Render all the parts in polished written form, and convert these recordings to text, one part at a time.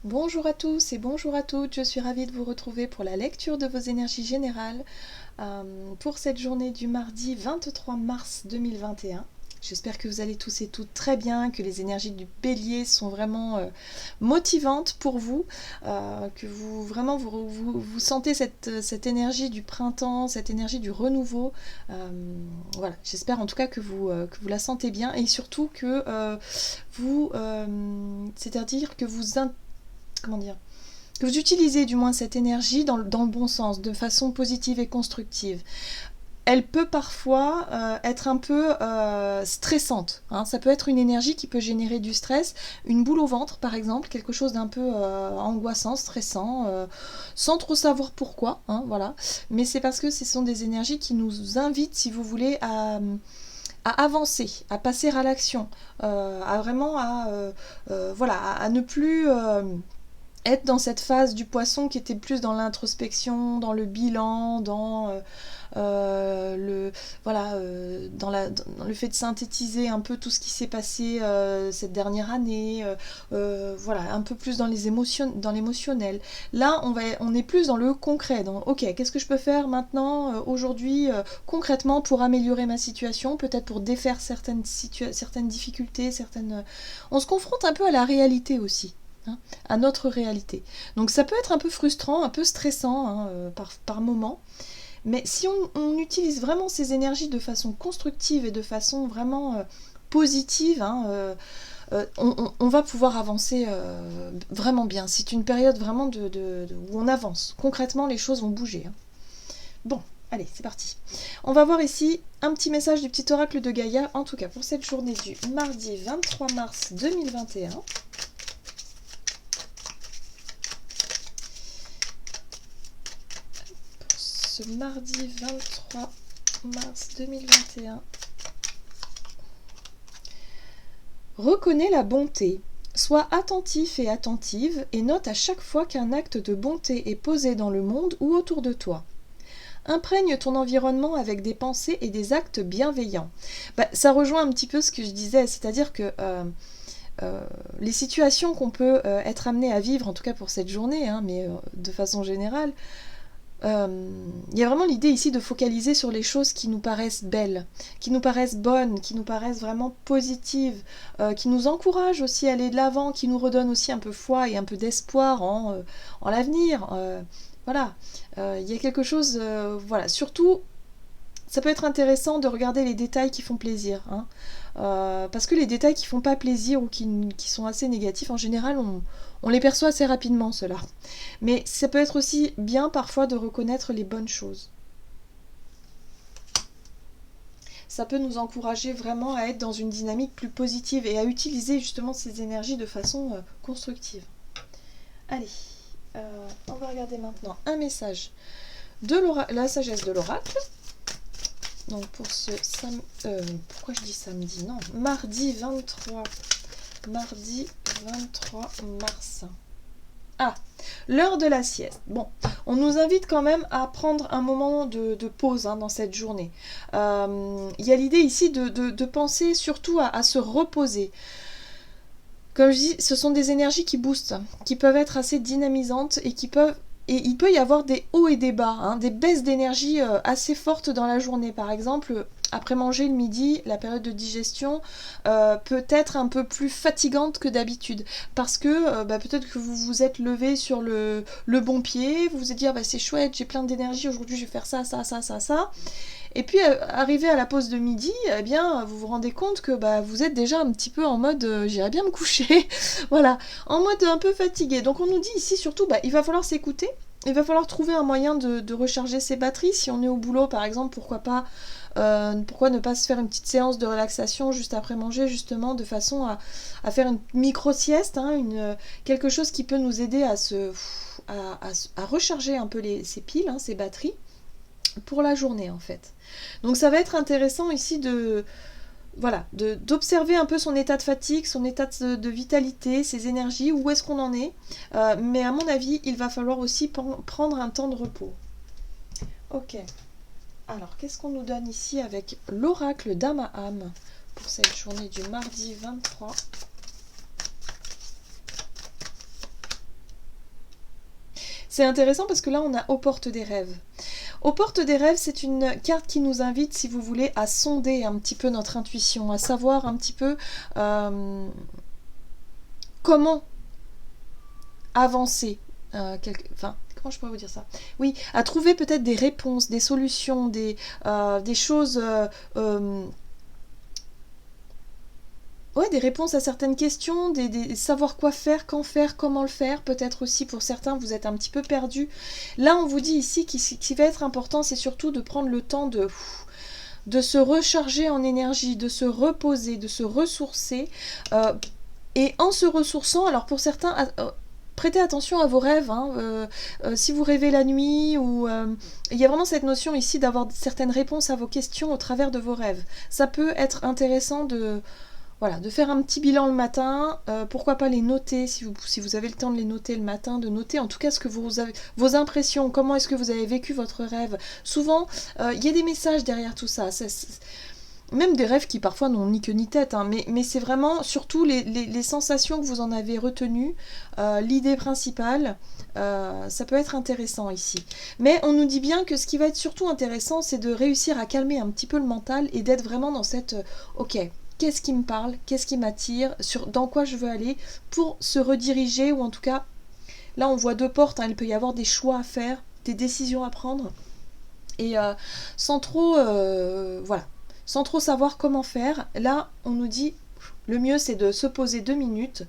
Bonjour à tous et bonjour à toutes, je suis ravie de vous retrouver pour la lecture de vos énergies générales pour cette journée du mardi 23 mars 2021. J'espère que vous allez tous et toutes très bien, que les énergies du bélier sont vraiment motivantes pour vous, que vous vraiment vous sentez cette énergie du printemps, cette énergie du renouveau. Voilà, j'espère en tout cas que vous la sentez bien et surtout que c'est-à-dire que comment dire, que vous utilisez du moins cette énergie dans le bon sens, de façon positive et constructive. Elle peut parfois être un peu stressante. Hein. Ça peut être une énergie qui peut générer du stress, une boule au ventre par exemple, quelque chose d'un peu angoissant, stressant, sans trop savoir pourquoi. Hein, voilà. Mais c'est parce que ce sont des énergies qui nous invitent, si vous voulez, à avancer, à passer à l'action, à vraiment voilà, à ne plus être dans cette phase du poisson qui était plus dans l'introspection, dans le bilan, le voilà, dans le fait de synthétiser un peu tout ce qui s'est passé cette dernière année, voilà, un peu plus dans les émotions, dans l'émotionnel. Là, on est plus dans le concret, dans ok, qu'est-ce que je peux faire maintenant, aujourd'hui, concrètement pour améliorer ma situation, peut-être pour défaire certaines difficultés, on se confronte un peu à la réalité aussi. Hein, à notre réalité. Donc ça peut être un peu frustrant, un peu stressant hein, par moment, mais si on utilise vraiment ces énergies de façon constructive et de façon vraiment positive, hein, on va pouvoir avancer vraiment bien. C'est une période vraiment où on avance. Concrètement, les choses vont bouger. Hein. Bon, allez, c'est parti. On va voir ici un petit message du petit oracle de Gaïa, en tout cas pour cette journée du mardi 23 mars 2021. Ce mardi 23 mars 2021. Reconnais la bonté. Sois attentif et attentive et note à chaque fois qu'un acte de bonté est posé dans le monde ou autour de toi. Imprègne ton environnement avec des pensées et des actes bienveillants. Ça rejoint un petit peu ce que je disais, c'est-à-dire que les situations qu'on peut être amené à vivre, en tout cas pour cette journée, hein, mais de façon générale, il y a vraiment l'idée ici de focaliser sur les choses qui nous paraissent belles, qui nous paraissent bonnes, qui nous paraissent vraiment positives, qui nous encouragent aussi à aller de l'avant, qui nous redonnent aussi un peu foi et un peu d'espoir en l'avenir. Voilà, il y a quelque chose, voilà, surtout ça peut être intéressant de regarder les détails qui font plaisir. Hein. Parce que les détails qui font pas plaisir ou qui sont assez négatifs, en général, on les perçoit assez rapidement, ceux-là. Mais ça peut être aussi bien parfois de reconnaître les bonnes choses. Ça peut nous encourager vraiment à être dans une dynamique plus positive et à utiliser justement ces énergies de façon constructive. Allez, on va regarder maintenant un message de la sagesse de l'oracle. Donc pour ce pourquoi je dis samedi? Non, mardi 23 mars. Ah, l'heure de la sieste. Bon, on nous invite quand même à prendre un moment de pause hein, dans cette journée. Il y a l'idée ici de penser surtout à se reposer. Comme je dis, ce sont des énergies qui boostent, qui peuvent être assez dynamisantes et il peut y avoir des hauts et des bas, hein, des baisses d'énergie assez fortes dans la journée. Par exemple, après manger le midi, la période de digestion peut être un peu plus fatigante que d'habitude. Parce que peut-être que vous vous êtes levé sur le bon pied, vous vous êtes dit ah, c'est chouette, j'ai plein d'énergie, aujourd'hui je vais faire ça. Et puis arrivé à la pause de midi, eh bien vous vous rendez compte que vous êtes déjà un petit peu en mode j'irai bien me coucher, voilà, en mode un peu fatigué. Donc on nous dit ici surtout il va falloir s'écouter, il va falloir trouver un moyen de recharger ses batteries. Si on est au boulot par exemple, pourquoi ne pas se faire une petite séance de relaxation juste après manger, justement de façon à faire une micro-sieste, hein, quelque chose qui peut nous aider à recharger un peu ses piles, hein, ses batteries pour la journée en fait. Donc ça va être intéressant ici d'observer un peu son état de fatigue, son état de vitalité, ses énergies, où est-ce qu'on en est. Mais à mon avis, il va falloir aussi prendre un temps de repos. Ok. Alors, qu'est-ce qu'on nous donne ici avec l'oracle d'Amaham pour cette journée du mardi 23 C'est intéressant parce que là, on a aux portes des rêves. Aux portes des rêves, c'est une carte qui nous invite, si vous voulez, à sonder un petit peu notre intuition, à savoir un petit peu comment avancer. Enfin, comment je pourrais vous dire ça? Oui, à trouver peut-être des réponses, des solutions, des choses... ouais, des réponses à certaines questions, savoir quoi faire, quand faire, comment le faire. Peut-être aussi pour certains, vous êtes un petit peu perdu. Là, on vous dit ici qu'il va être important, c'est surtout de prendre le temps de se recharger en énergie, de se reposer, de se ressourcer. Et en se ressourçant, alors pour certains, prêtez attention à vos rêves. Si vous rêvez la nuit, ou il y a vraiment cette notion ici d'avoir certaines réponses à vos questions au travers de vos rêves. Ça peut être intéressant de faire un petit bilan le matin, pourquoi pas les noter, si vous avez le temps de les noter le matin, de noter en tout cas ce que vous avez, vos impressions, comment est-ce que vous avez vécu votre rêve. Souvent, il y a des messages derrière tout ça, même des rêves qui parfois n'ont ni queue ni tête, mais c'est vraiment surtout les sensations que vous en avez retenues, l'idée principale, ça peut être intéressant ici. Mais on nous dit bien que ce qui va être surtout intéressant, c'est de réussir à calmer un petit peu le mental et d'être vraiment dans cette ok, qu'est-ce qui me parle, qu'est-ce qui m'attire, dans quoi je veux aller, pour se rediriger, ou en tout cas, là on voit deux portes, il peut y avoir des choix à faire, des décisions à prendre, et sans trop savoir comment faire. Là on nous dit, le mieux c'est de se poser 2 minutes,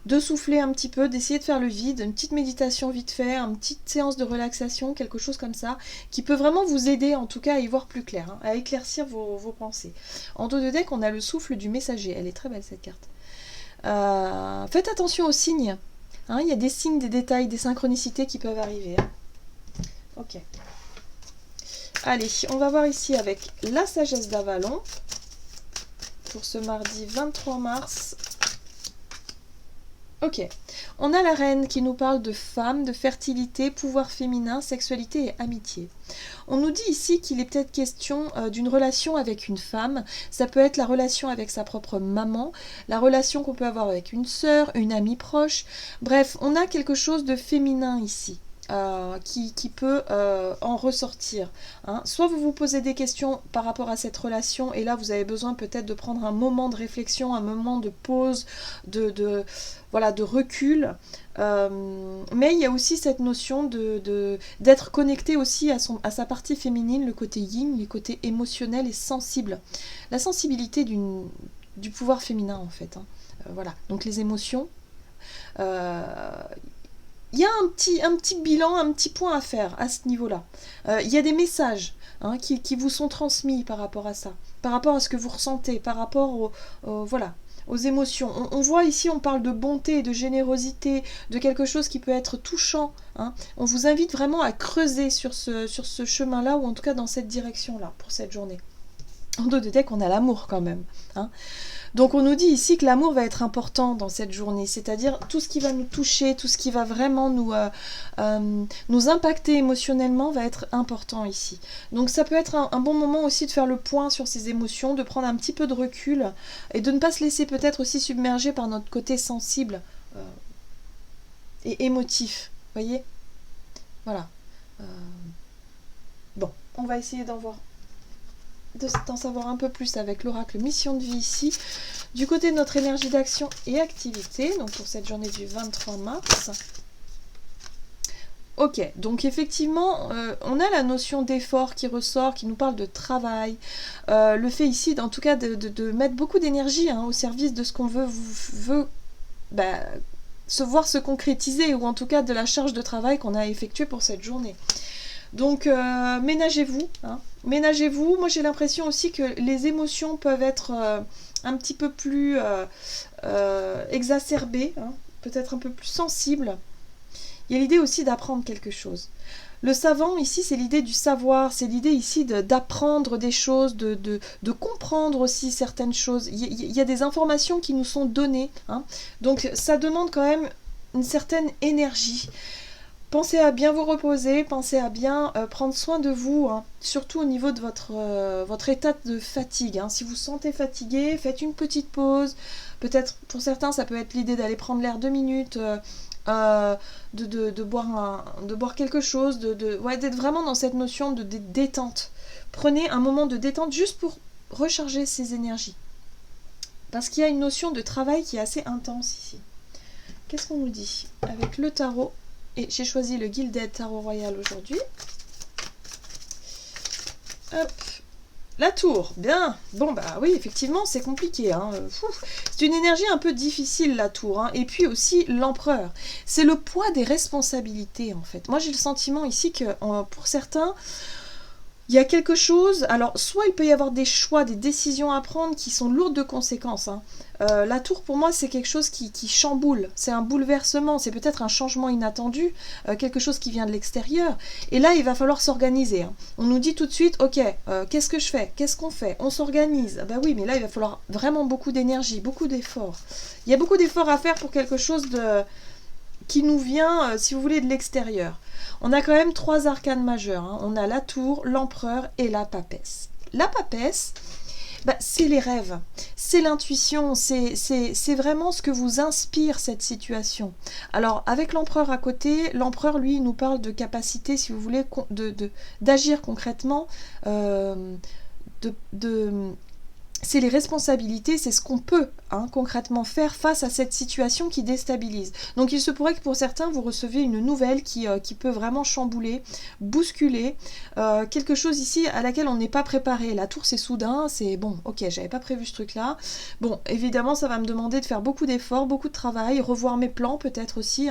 de souffler un petit peu, d'essayer de faire le vide, une petite méditation vite fait, une petite séance de relaxation, quelque chose comme ça, qui peut vraiment vous aider en tout cas à y voir plus clair, à éclaircir vos pensées. En dos de deck, on a le souffle du messager, elle est très belle cette carte. Faites attention aux signes, il y a des signes, des détails, des synchronicités qui peuvent arriver. Ok. Allez, on va voir ici avec la sagesse d'Avalon, pour ce mardi 23 mars. Ok, on a la reine qui nous parle de femmes, de fertilité, pouvoir féminin, sexualité et amitié. On nous dit ici qu'il est peut-être question d'une relation avec une femme. Ça peut être la relation avec sa propre maman, la relation qu'on peut avoir avec une sœur, une amie proche. Bref, on a quelque chose de féminin ici. Qui peut en ressortir. Soit vous vous posez des questions par rapport à cette relation, et là vous avez besoin peut-être de prendre un moment de réflexion, un moment de pause, de recul. Mais il y a aussi cette notion d'être connecté aussi à sa partie féminine, le côté yin, le côté émotionnel et sensible. La sensibilité du pouvoir féminin en fait. Donc les émotions. Il y a un petit bilan, un petit point à faire à ce niveau-là. Il y a des messages qui vous sont transmis par rapport à ça, par rapport à ce que vous ressentez, par rapport aux émotions. On voit ici, on parle de bonté, de générosité, de quelque chose qui peut être touchant. On vous invite vraiment à creuser sur ce chemin-là, ou en tout cas dans cette direction-là, pour cette journée. En dos de deck, on a l'amour quand même. Donc on nous dit ici que l'amour va être important dans cette journée, c'est-à-dire tout ce qui va nous toucher, tout ce qui va vraiment nous impacter émotionnellement va être important ici. Donc ça peut être un bon moment aussi de faire le point sur ses émotions, de prendre un petit peu de recul et de ne pas se laisser peut-être aussi submerger par notre côté sensible et émotif. Vous voyez ? Voilà. Bon, on va essayer d'en savoir un peu plus avec l'oracle mission de vie ici, du côté de notre énergie d'action et activité, donc pour cette journée du 23 mars. Ok, donc effectivement, on a la notion d'effort qui ressort, qui nous parle de travail, le fait ici, en tout cas, de mettre beaucoup d'énergie au service de ce qu'on veut se voir se concrétiser, ou en tout cas de la charge de travail qu'on a effectuée pour cette journée. Donc ménagez-vous, ménagez-vous. Moi j'ai l'impression aussi que les émotions peuvent être un petit peu plus exacerbées, peut-être un peu plus sensibles. Il y a l'idée aussi d'apprendre quelque chose. Le savant ici, c'est l'idée du savoir, c'est l'idée ici d'apprendre des choses, de comprendre aussi certaines choses. Il y a des informations qui nous sont données, donc ça demande quand même une certaine énergie. Pensez à bien vous reposer, pensez à bien prendre soin de vous, surtout au niveau de votre état de fatigue. Si vous vous sentez fatigué, faites une petite pause. Peut-être pour certains, ça peut être l'idée d'aller prendre l'air 2 minutes de boire quelque chose, ouais, d'être vraiment dans cette notion de détente. Prenez un moment de détente juste pour recharger ses énergies. Parce qu'il y a une notion de travail qui est assez intense ici. Qu'est-ce qu'on nous dit avec le tarot? Et j'ai choisi le Gilded Tarot Royal aujourd'hui. Hop. La tour, bien. Bon, bah oui, effectivement, c'est compliqué. Hein. C'est une énergie un peu difficile, la tour. Hein. Et puis aussi, l'empereur. C'est le poids des responsabilités, en fait. Moi, j'ai le sentiment ici que, pour certains, il y a quelque chose, alors soit il peut y avoir des choix, des décisions à prendre qui sont lourdes de conséquences. Hein. La tour pour moi c'est quelque chose qui chamboule, c'est un bouleversement, c'est peut-être un changement inattendu, quelque chose qui vient de l'extérieur. Et là il va falloir s'organiser. Hein. On nous dit tout de suite, ok, qu'est-ce que je fais? Qu'est-ce qu'on fait? On s'organise. Bah oui, mais là il va falloir vraiment beaucoup d'énergie, beaucoup d'efforts. Il y a beaucoup d'efforts à faire pour quelque chose qui nous vient, si vous voulez, de l'extérieur. On a quand même 3 arcanes majeures. Hein. On a la tour, l'empereur et la papesse. La papesse, bah, c'est les rêves, c'est l'intuition, c'est vraiment ce que vous inspire cette situation. Alors, avec l'empereur à côté, l'empereur, lui, il nous parle de capacité, si vous voulez, d'agir concrètement, c'est les responsabilités, c'est ce qu'on peut concrètement faire face à cette situation qui déstabilise. Donc il se pourrait que pour certains, vous recevez une nouvelle qui peut vraiment chambouler, bousculer, quelque chose ici à laquelle on n'est pas préparé. La tour, c'est soudain, c'est bon, ok, j'avais pas prévu ce truc-là. Bon, évidemment, ça va me demander de faire beaucoup d'efforts, beaucoup de travail, revoir mes plans peut-être aussi,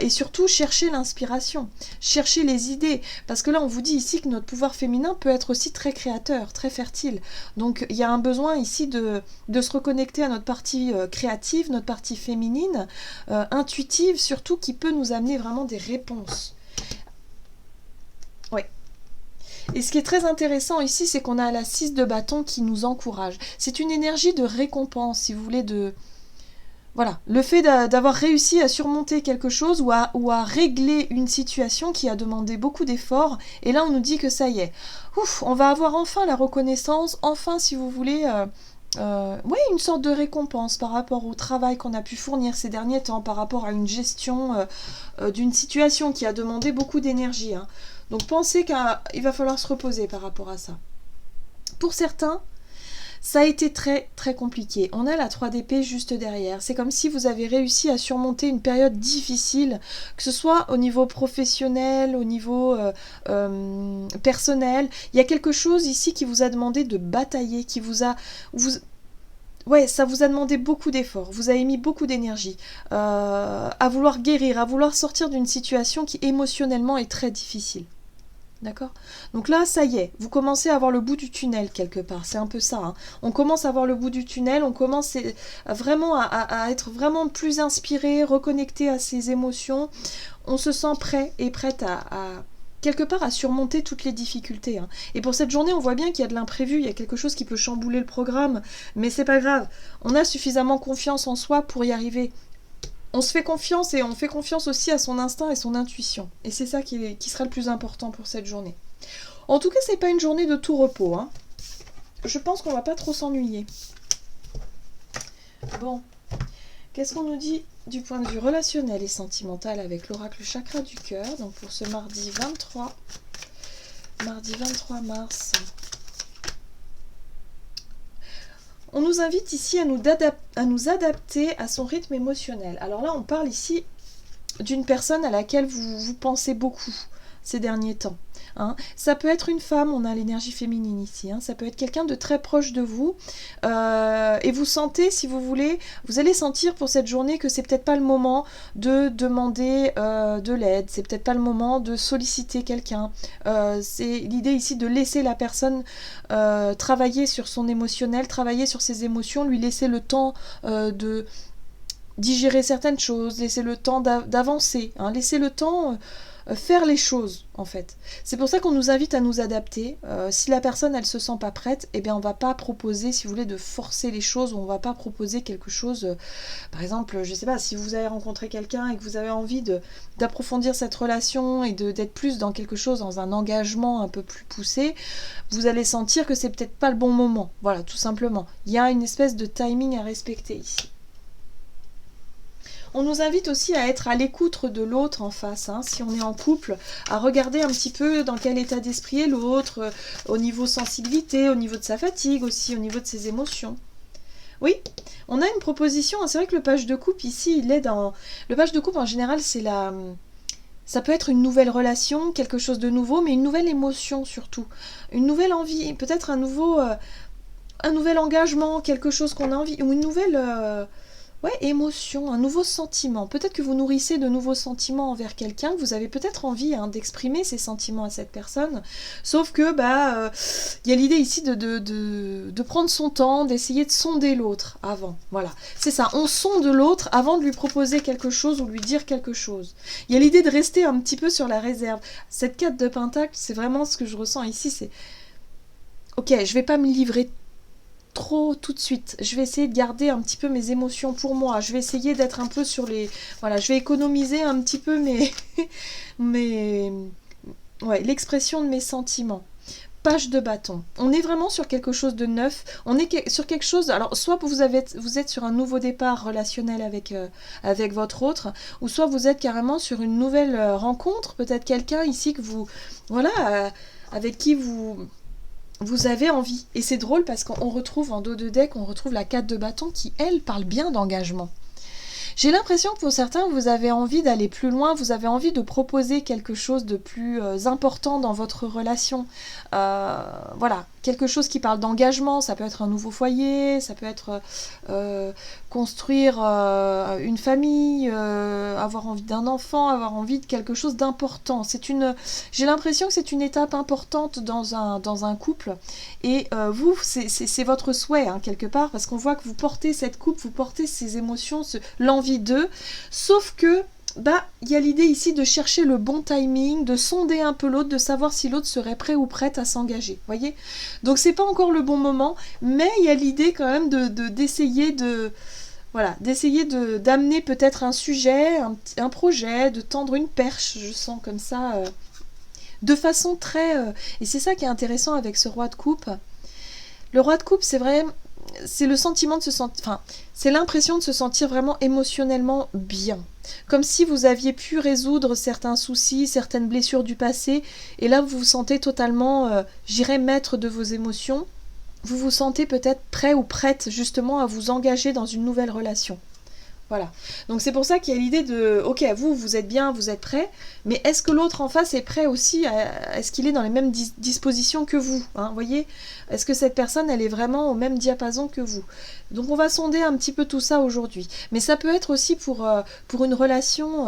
et surtout chercher l'inspiration, chercher les idées, parce que là, on vous dit ici que notre pouvoir féminin peut être aussi très créateur, très fertile. Donc il y a un besoin ici de se reconnecter à notre partie créative, notre partie féminine, intuitive surtout, qui peut nous amener vraiment des réponses. Ouais. Et ce qui est très intéressant ici, c'est qu'on a la 6 de bâton qui nous encourage. C'est une énergie de récompense, si vous voulez, voilà, le fait d'avoir réussi à surmonter quelque chose ou à régler une situation qui a demandé beaucoup d'efforts, et là on nous dit que ça y est, ouf, on va avoir enfin la reconnaissance, enfin si vous voulez, oui, une sorte de récompense par rapport au travail qu'on a pu fournir ces derniers temps, par rapport à une gestion d'une situation qui a demandé beaucoup d'énergie. Hein. Donc pensez qu'il va falloir se reposer par rapport à ça. Pour certains, ça a été très très compliqué. On a la 3 d'épée juste derrière. C'est comme si vous avez réussi à surmonter une période difficile, que ce soit au niveau professionnel, au niveau personnel. Il y a quelque chose ici qui vous a demandé de batailler, ouais, ça vous a demandé beaucoup d'efforts, vous avez mis beaucoup d'énergie à vouloir guérir, à vouloir sortir d'une situation qui émotionnellement est très difficile. D'accord? Donc là, ça y est, vous commencez à voir le bout du tunnel quelque part, c'est un peu ça. Hein. On commence à voir le bout du tunnel, on commence vraiment à être vraiment plus inspiré, reconnecté à ses émotions. On se sent prêt et prête à quelque part à surmonter toutes les difficultés. Hein. Et pour cette journée, on voit bien qu'il y a de l'imprévu, il y a quelque chose qui peut chambouler le programme, mais c'est pas grave. On a suffisamment confiance en soi pour y arriver. On se fait confiance et on fait confiance aussi à son instinct et son intuition. Et c'est ça qui sera le plus important pour cette journée. En tout cas, c'est pas une journée de tout repos. Hein. Je pense qu'on va pas trop s'ennuyer. Bon, qu'est-ce qu'on nous dit du point de vue relationnel et sentimental avec l'oracle chakra du cœur? Donc pour ce mardi 23 mars. On nous invite ici à nous adapter à son rythme émotionnel. Alors là, on parle ici d'une personne à laquelle vous pensez beaucoup ces derniers temps. Hein. Ça peut être une femme, on a l'énergie féminine ici, hein. Ça peut être quelqu'un de très proche de vous, et vous sentez, si vous voulez, vous allez sentir pour cette journée que c'est peut-être pas le moment de demander de l'aide, c'est peut-être pas le moment de solliciter quelqu'un. C'est l'idée ici de laisser la personne travailler sur son émotionnel, travailler sur ses émotions, lui laisser le temps de digérer certaines choses, laisser le temps d'avancer, hein, laisser le temps faire les choses en fait. C'est pour ça qu'on nous invite à nous adapter. Si la personne elle se sent pas prête, eh bien on va pas proposer, si vous voulez, de forcer les choses, ou on va pas proposer quelque chose, par exemple, je sais pas, si vous avez rencontré quelqu'un et que vous avez envie d'approfondir cette relation et d'être plus dans quelque chose, dans un engagement un peu plus poussé, vous allez sentir que c'est peut-être pas le bon moment. Voilà, tout simplement. Il y a une espèce de timing à respecter ici. On nous invite aussi à être à l'écoute de l'autre en face, hein, si on est en couple, à regarder un petit peu dans quel état d'esprit est l'autre, au niveau sensibilité, au niveau de sa fatigue aussi, au niveau de ses émotions. Oui, on a une proposition, c'est vrai que le page de coupe ici, il est dans... Le page de coupe en général, c'est la... Ça peut être une nouvelle relation, quelque chose de nouveau, mais une nouvelle émotion surtout. Une nouvelle envie, peut-être un nouvel engagement, quelque chose qu'on a envie, ou une nouvelle émotion, un nouveau sentiment. Peut-être que vous nourrissez de nouveaux sentiments envers quelqu'un, vous avez peut-être envie d'exprimer ces sentiments à cette personne, sauf que y a l'idée ici de prendre son temps, d'essayer de sonder l'autre avant. Voilà, c'est ça, on sonde l'autre avant de lui proposer quelque chose ou lui dire quelque chose. Il y a l'idée de rester un petit peu sur la réserve. Cette carte de pentacle, c'est vraiment ce que je ressens ici, c'est ok, je vais pas me livrer trop tout de suite. Je vais essayer de garder un petit peu mes émotions pour moi. Je vais essayer d'être un peu sur les... Voilà, je vais économiser un petit peu l'expression de mes sentiments. Page de bâton. On est vraiment sur quelque chose de neuf. On est sur quelque chose... Alors, soit vous êtes sur un nouveau départ relationnel avec votre autre, ou soit vous êtes carrément sur une nouvelle rencontre. Peut-être quelqu'un ici que vous... Voilà, avec qui vous avez envie. Et c'est drôle parce qu'on retrouve en dos de deck, on retrouve la 4 de bâton qui, elle, parle bien d'engagement. J'ai l'impression que pour certains, vous avez envie d'aller plus loin, vous avez envie de proposer quelque chose de plus important dans votre relation. Voilà, quelque chose qui parle d'engagement, ça peut être un nouveau foyer, ça peut être construire une famille, avoir envie d'un enfant, avoir envie de quelque chose d'important. J'ai l'impression que c'est une étape importante dans un couple. Et vous, c'est votre souhait, hein, quelque part, parce qu'on voit que vous portez cette coupe, vous portez ces émotions, l'envie d'eux, sauf que il y a l'idée ici de chercher le bon timing, de sonder un peu l'autre, de savoir si l'autre serait prêt ou prête à s'engager, voyez. Donc c'est pas encore le bon moment, mais il y a l'idée quand même d'essayer d'amener peut-être un sujet, un projet, de tendre une perche, je sens comme ça, de façon très... et c'est ça qui est intéressant avec ce roi de coupe. Le roi de coupe, c'est vrai, c'est le sentiment de se sentir... Enfin, c'est l'impression de se sentir vraiment émotionnellement bien. Comme si vous aviez pu résoudre certains soucis, certaines blessures du passé, et là vous vous sentez totalement, maître de vos émotions. Vous vous sentez peut-être prêt ou prête justement à vous engager dans une nouvelle relation. Voilà. Donc c'est pour ça qu'il y a l'idée de, ok, vous êtes bien, vous êtes prêt, mais est-ce que l'autre en face est prêt aussi, est-ce qu'il est dans les mêmes dispositions que vous, hein, voyez? Est-ce que cette personne, elle est vraiment au même diapason que vous? Donc on va sonder un petit peu tout ça aujourd'hui. Mais ça peut être aussi pour une relation,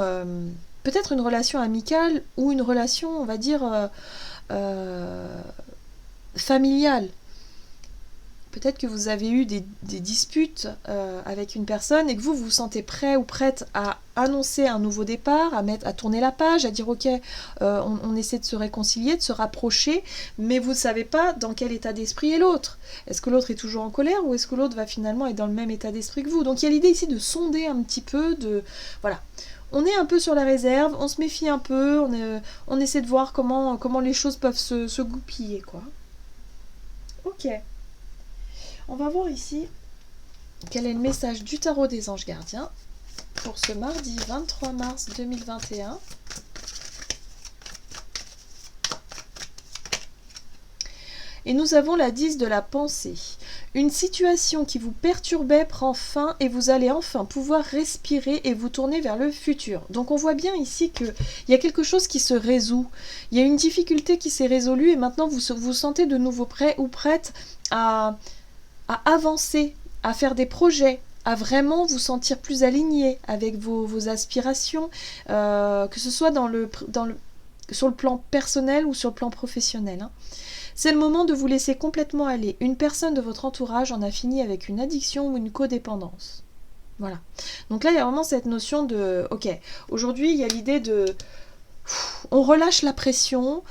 peut-être une relation amicale ou une relation, on va dire, familiale. Peut-être que vous avez eu des disputes avec une personne et que vous vous sentez prêt ou prête à annoncer un nouveau départ, à tourner la page, à dire ok, on essaie de se réconcilier, de se rapprocher, mais vous ne savez pas dans quel état d'esprit est l'autre. Est-ce que l'autre est toujours en colère ou est-ce que l'autre va finalement être dans le même état d'esprit que vous? Donc il y a l'idée ici de sonder un petit peu, voilà. On est un peu sur la réserve, on se méfie un peu, on essaie de voir comment les choses peuvent se goupiller, quoi. Ok. On va voir ici quel est le message du tarot des anges gardiens pour ce mardi 23 mars 2021. Et nous avons la 10 de la pensée. Une situation qui vous perturbait prend fin et vous allez enfin pouvoir respirer et vous tourner vers le futur. Donc on voit bien ici qu'il y a quelque chose qui se résout. Il y a une difficulté qui s'est résolue et maintenant vous vous sentez de nouveau prêt ou prête à avancer, à faire des projets, à vraiment vous sentir plus aligné avec vos aspirations, que ce soit sur le plan personnel ou sur le plan professionnel. Hein. C'est le moment de vous laisser complètement aller. Une personne de votre entourage en a fini avec une addiction ou une codépendance. Voilà. Donc là, il y a vraiment cette notion de... Ok, aujourd'hui, il y a l'idée de... On relâche la pression,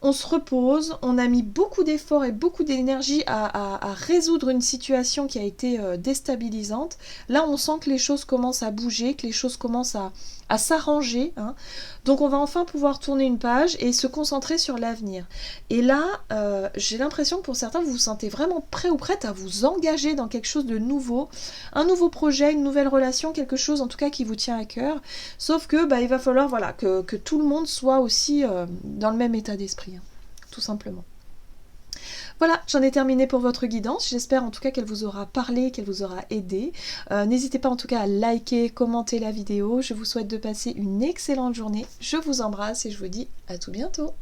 on se repose, on a mis beaucoup d'efforts et beaucoup d'énergie à résoudre une situation qui a été déstabilisante. Là, on sent que les choses commencent à bouger, que les choses commencent à s'arranger, hein. Donc on va enfin pouvoir tourner une page et se concentrer sur l'avenir. Et là, j'ai l'impression que pour certains, vous vous sentez vraiment prêt ou prête à vous engager dans quelque chose de nouveau, un nouveau projet, une nouvelle relation, quelque chose en tout cas qui vous tient à cœur. Sauf que il va falloir que tout le monde soit aussi dans le même état d'esprit, hein, tout simplement. Voilà, j'en ai terminé pour votre guidance. J'espère en tout cas qu'elle vous aura parlé, qu'elle vous aura aidé. N'hésitez pas en tout cas à liker, commenter la vidéo. Je vous souhaite de passer une excellente journée. Je vous embrasse et je vous dis à tout bientôt.